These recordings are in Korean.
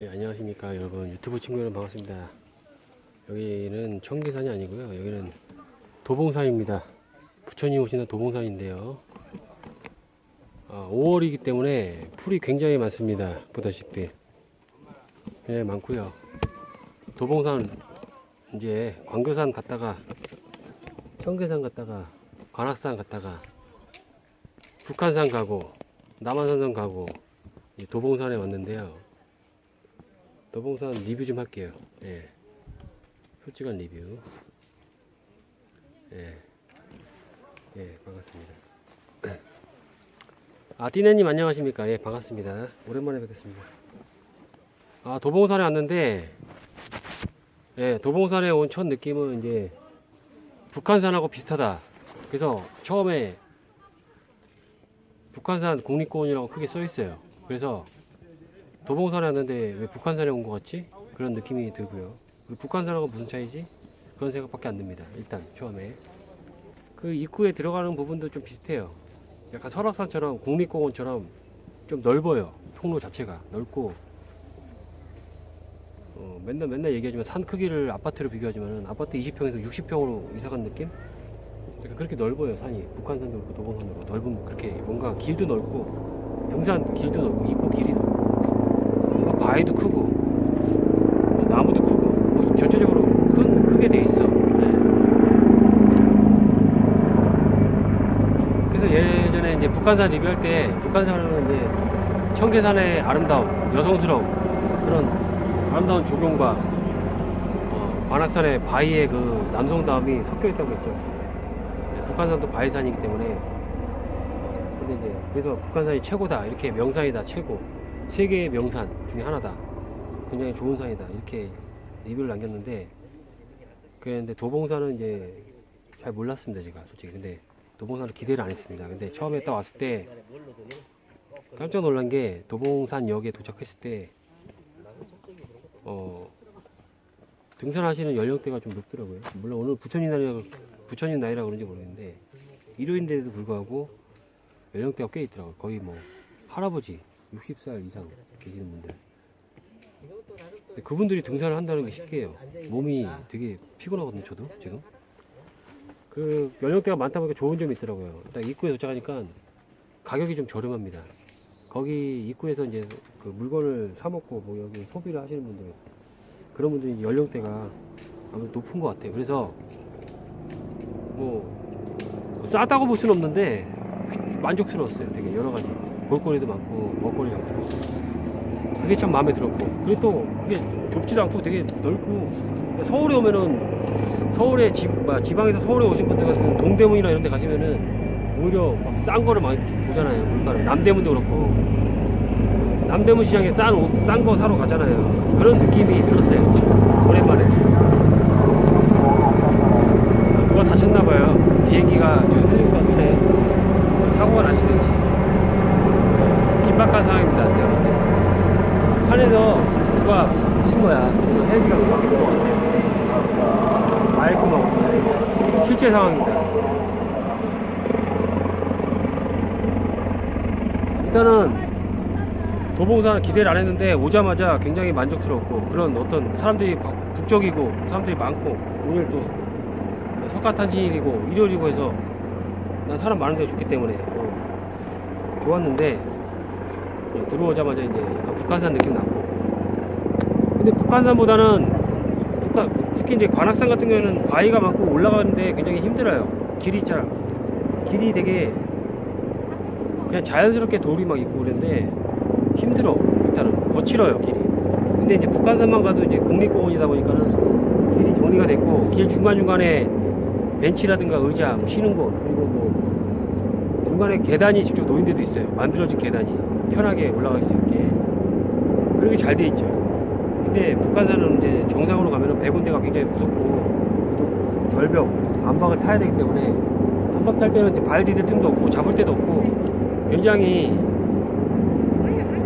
네, 안녕하십니까 여러분, 유튜브 친구 여러분, 반갑습니다. 여기는 청계산이 아니고요, 여기는 도봉산입니다. 부처님 오시는 도봉산인데요, 5월이기 때문에 풀이 굉장히 많습니다. 보다시피 굉장히 많고요. 도봉산 이제 광교산 갔다가 청계산 갔다가 관악산 갔다가 북한산 가고 남한산성 가고 도봉산에 왔는데요, 도봉산 리뷰 좀 할게요. 예. 솔직한 리뷰. 예. 예, 반갑습니다. 띠네님 안녕하십니까? 예, 반갑습니다. 오랜만에 뵙겠습니다. 도봉산에 왔는데, 예, 도봉산에 온 첫 느낌은 이제 북한산하고 비슷하다. 그래서 처음에 북한산 국립공원이라고 크게 써 있어요. 그래서 도봉산에 왔는데 왜 북한산에 온 것 같지? 그런 느낌이 들고요. 북한산하고 무슨 차이지? 그런 생각밖에 안 듭니다. 일단 처음에 그 입구에 들어가는 부분도 좀 비슷해요. 약간 설악산처럼 국립공원처럼 좀 넓어요. 통로 자체가 넓고, 맨날 얘기하지만 산 크기를 아파트로 비교하지만 아파트 20평에서 60평으로 이사간 느낌? 약간 그렇게 넓어요. 산이 북한산도 그렇고 도봉산도 넓은, 그렇게 뭔가 길도 넓고 등산 길도 넓고 입구 길이 넓고 바위도 크고 나무도 크고 전체적으로 크게 돼 있어. 네. 그래서 예전에 이제 북한산 리뷰할 때 북한산은 이제 청계산의 아름다움, 여성스러움, 그런 아름다운 조경과 관악산의 바위의 그 남성다움이 섞여 있다고 했죠. 네, 북한산도 바위산이기 때문에. 근데 이제 그래서 북한산이 최고다, 이렇게 명산이다, 최고, 세계의 명산 중에 하나다, 굉장히 좋은 산이다, 이렇게 리뷰를 남겼는데, 그런데 도봉산은 이제 잘 몰랐습니다 제가 솔직히. 근데 도봉산을 기대를 안 했습니다. 근데 처음에 딱 왔을 때 깜짝 놀란 게, 도봉산역에 도착했을 때 등산하시는 연령대가 좀 높더라고요. 물론 오늘 부처님 나이라 그런지 모르겠는데 일요일인데도 불구하고 연령대가 꽤 있더라고요. 거의 뭐 할아버지 60살 이상 계시는 분들. 그분들이 등산을 한다는 게 신기해요. 몸이 되게 피곤하거든요. 저도 지금 그 연령대가 많다 보니까 좋은 점이 있더라고요. 딱 입구에 도착하니까 가격이 좀 저렴합니다. 거기 입구에서 이제 그 물건을 사 먹고 뭐 여기 소비를 하시는 분들, 그런 분들이 연령대가 아무래도 높은 것 같아요. 그래서 뭐 싸다고 볼 수는 없는데 만족스러웠어요. 되게 여러 가지 볼거리도 많고 먹거리 많고, 그게 참 마음에 들었고, 그리고 또 그게 좁지도 않고 되게 넓고, 서울에 오면은 지방에서 서울에 오신 분들 같은 동대문이나 이런 데 가시면은 오히려 막 싼 거를 많이 보잖아요. 물가를. 남대문도 그렇고, 남대문 시장에 싼 거 사러 가잖아요. 그런 느낌이 들었어요. 오랜만에. 누가 다쳤나봐요. 비행기가 헬리콥터 때문에 사고가 나시든지 긴박한 상황입니다. 내가 볼 때. 산에서 누가 다친 거야. 그래서 헬기가 음악이 온것 같아요. 마이크만 오고. 실제 상황입니다. 일단은 도봉산 기대를 안 했는데 오자마자 굉장히 만족스러웠고, 그런 어떤 사람들이 북적이고 사람들이 많고, 오늘 또 석가탄신일이고 일요일이고 해서 난 사람 많은 데가 좋기 때문에 좋았는데, 들어오자마자 이제 약간 북한산 느낌 났고, 근데 북한산보다는 특히 이제 관악산 같은 경우에는 바위가 많고 올라가는데 굉장히 힘들어요. 길이 되게 그냥 자연스럽게 돌이 막 있고 그런데 힘들어. 일단은 거칠어요, 길이. 근데 이제 북한산만 가도 이제 국립공원이다 보니까는 길이 정리가 됐고, 길 중간중간에 벤치라든가 의자, 뭐 쉬는 곳, 그리고 뭐 중간에 계단이 직접 놓인 데도 있어요. 만들어진 계단이 편하게 올라갈 수 있게 그렇게 잘 돼 있죠. 근데 북한산은 이제 정상으로 가면은 배군대가 굉장히 무섭고, 절벽 암박을 타야 되기 때문에 암박 탈 때는 이제 발 디딜 틈도 없고 잡을 데도 없고 굉장히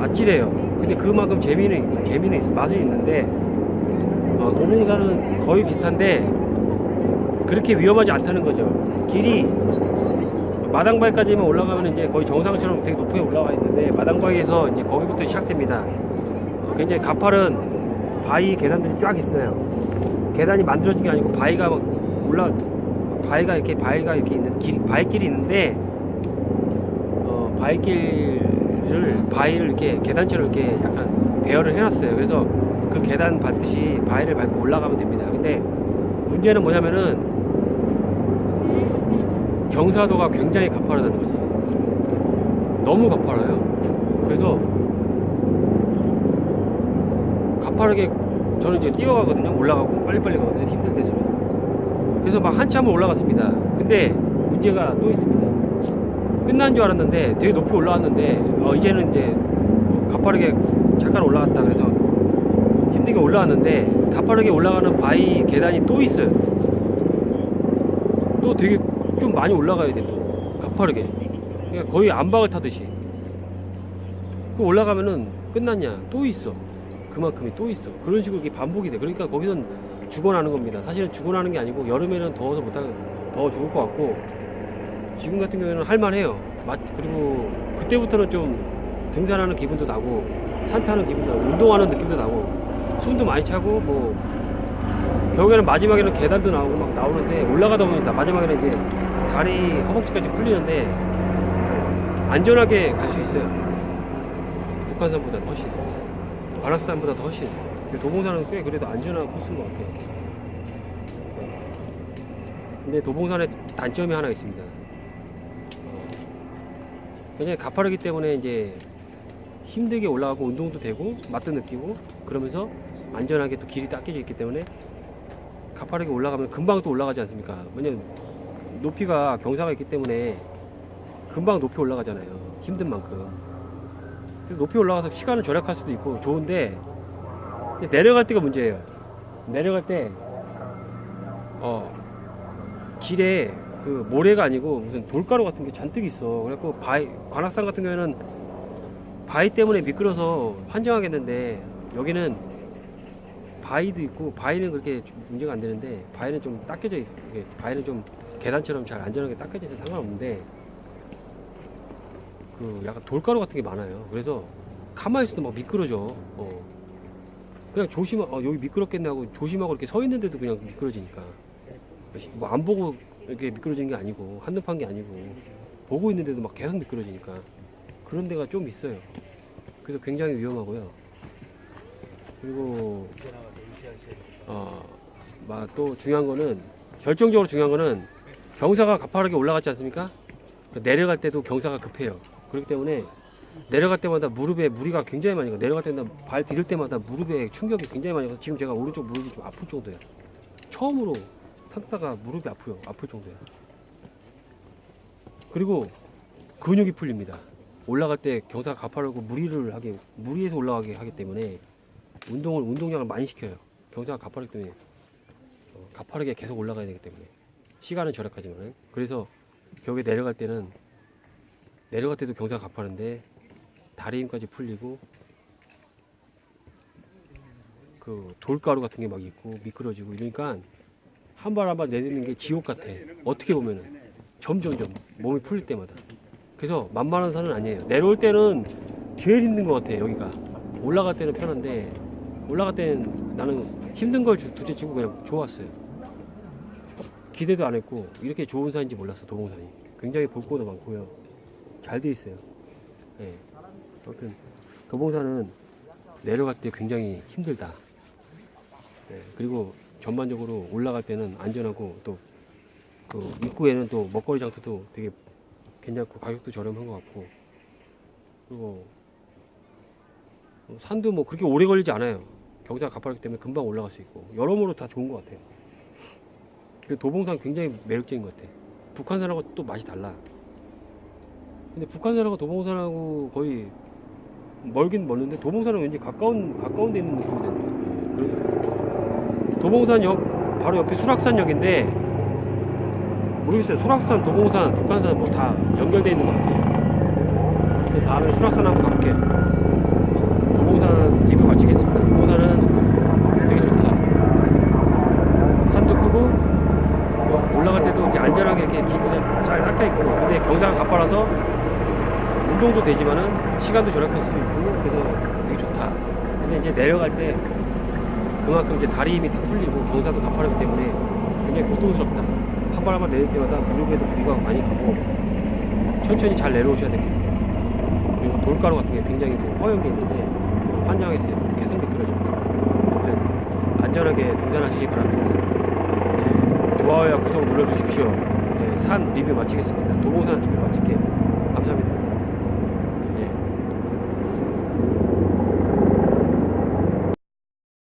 아찔해요. 근데 그만큼 재미는 있어, 맛은 있는데, 도봉산은 거의 비슷한데 그렇게 위험하지 않다는 거죠. 길이 마당바위까지만 올라가면 이제 거의 정상처럼 되게 높게 올라와 있는데, 마당바위에서 이제 거기부터 시작됩니다. 굉장히 가파른 바위 계단들이 쫙 있어요. 계단이 만들어진 게 아니고 바위가 막 바위가 이렇게 있는 바위길이 있는데 바위를 이렇게 계단처럼 이렇게 약간 배열을 해놨어요. 그래서 그 계단 밟듯이 바위를 밟고 올라가면 됩니다. 근데 문제는 뭐냐면은 경사도가 굉장히 가파르다는 거지. 너무 가파라요. 그래서 가파르게 저는 이제 뛰어가거든요. 올라가고 빨리빨리 가거든요. 힘들 때수록. 그래서 막 한참을 올라갔습니다. 근데 문제가 또 있습니다. 끝난 줄 알았는데 되게 높이 올라왔는데 이제는 이제 가파르게 잠깐 올라갔다 그래서 힘들게 올라왔는데 가파르게 올라가는 바위 계단이 또 있어요. 또 되게 좀 많이 올라가야 돼. 또 가파르게 그러니까 거의 암박을 타듯이 올라가면은 끝났냐 또 있어. 그만큼이 또 있어. 그런 식으로 이게 반복이 돼. 그러니까 거기선 죽어나는 겁니다. 사실은 죽어나는 게 아니고 여름에는 더워서 못하고 더 죽을 것 같고 지금 같은 경우에는 할만해요. 그리고 그때부터는 좀 등산하는 기분도 나고 산 타는 기분도 나고 운동하는 느낌도 나고 숨도 많이 차고 뭐 결국에는 마지막에는 계단도 나오고 막 나오는데 올라가다 보니까 마지막에는 이제 다리 허벅지까지 풀리는데 안전하게 갈 수 있어요. 북한산보다 훨씬 관악산보다 더 훨씬. 도봉산은 꽤 그래도 안전한 코스인 것 같아요. 근데 도봉산에 단점이 하나 있습니다. 굉장히 가파르기 때문에 이제 힘들게 올라가고 운동도 되고 맛도 느끼고 그러면서 안전하게 또 길이 닦여져 있기 때문에 가파르게 올라가면 금방 또 올라가지 않습니까? 왜냐면 높이가 경사가 있기 때문에 금방 높이 올라가잖아요. 힘든 만큼. 그래서 높이 올라가서 시간을 절약할 수도 있고 좋은데 내려갈 때가 문제예요. 내려갈 때 길에 그 모래가 아니고 무슨 돌가루 같은 게 잔뜩 있어. 그래갖고 관악산 같은 경우에는 바위 때문에 미끄러서 환장하겠는데 여기는 바위도 있고 바위는 그렇게 문제가 안 되는데 바위는 좀 닦여져 있고 바위는 좀 계단처럼 잘 안전하게 닦여져 있어서 상관없는데 그 약간 돌가루 같은 게 많아요. 그래서 가만히 있어도 막 미끄러져. 그냥 여기 미끄럽겠네 하고 조심하고 이렇게 서 있는데도 그냥 미끄러지니까 뭐 안 보고 이렇게 미끄러지는 게 아니고 한눈 판 게 아니고 보고 있는데도 막 계속 미끄러지니까 그런 데가 좀 있어요. 그래서 굉장히 위험하고요. 그리고 또 중요한 거는 결정적으로 중요한 거는 경사가 가파르게 올라갔지 않습니까? 내려갈 때도 경사가 급해요. 그렇기 때문에 내려갈 때마다 무릎에 무리가 굉장히 많이 가. 내려갈 때마다 발 디딜 때마다 무릎에 충격이 굉장히 많이 가서 지금 제가 오른쪽 무릎이 좀 아플 정도예요. 처음으로 타다가 무릎이 아플 정도예요. 그리고 근육이 풀립니다. 올라갈 때 경사가 가파르고 무리해서 올라가게 하기 때문에 운동량을 많이 시켜요. 경사가 가파르기 때문에 가파르게 계속 올라가야 되기 때문에 시간은 절약하지만 그래서 벽에 내려갈 때도 경사가 가파른데 다리 힘까지 풀리고 그 돌가루 같은 게 막 있고 미끄러지고 이러니까 한 발 한 발 내딛는 게 지옥 같아. 어떻게 보면은 점점점 몸이 풀릴 때마다. 그래서 만만한 산은 아니에요. 내려올 때는 제일 힘든 것 같아. 여기가 올라갈 때는 편한데 올라갈 때는 나는 힘든 걸 둘째치고 그냥 좋았어요. 기대도 안 했고 이렇게 좋은 산인지 몰랐어. 도봉산이 굉장히 볼 것도 많고요. 잘 돼 있어요. 네. 아무튼 도봉산은 내려갈 때 굉장히 힘들다. 네. 그리고 전반적으로 올라갈 때는 안전하고 또 그 입구에는 또 먹거리 장터도 되게 괜찮고 가격도 저렴한 것 같고 그리고 산도 뭐 그렇게 오래 걸리지 않아요. 경사가 가파르기 때문에 금방 올라갈 수 있고 여러모로 다 좋은 것 같아요. 그리고 도봉산 굉장히 매력적인 것 같아. 북한산하고 또 맛이 달라. 근데 북한산하고 도봉산하고 거의 멀긴 멀는데 도봉산은 왠지 가까운 데 있는 느낌이 드는. 그래서 도봉산역 바로 옆에 수락산역인데 모르겠어요. 수락산, 도봉산, 북한산 뭐 다 연결되어 있는 것 같아요. 그래서 다음에 수락산 한번 가볼게요. 도봉산 리뷰 마치겠습니다. 도봉산은 되게 좋다. 산도 크고 올라갈 때도 이렇게 안전하게 이렇게 길보다 잘 닦여 있고 근데 경사가 가파라서 운동도 되지만은 시간도 절약할 수 있고 그래서 되게 좋다. 근데 이제 내려갈 때 그만큼 이제 다리 힘이 다 풀리고 경사도 가파르기 때문에 굉장히 고통스럽다. 한 발 한 발 내릴 때마다 무릎에도 무리가 많이 가고 천천히 잘 내려오셔야 됩니다. 그리고 돌가루 같은 게 굉장히 허연 게 있는데 환장했어요. 계속 미끄러집니다. 아무튼 안전하게 등산하시기 바랍니다. 네, 좋아요와 구독 눌러주십시오. 네, 산 리뷰 마치겠습니다. 도봉산 리뷰 마칠게요. 감사합니다. 네.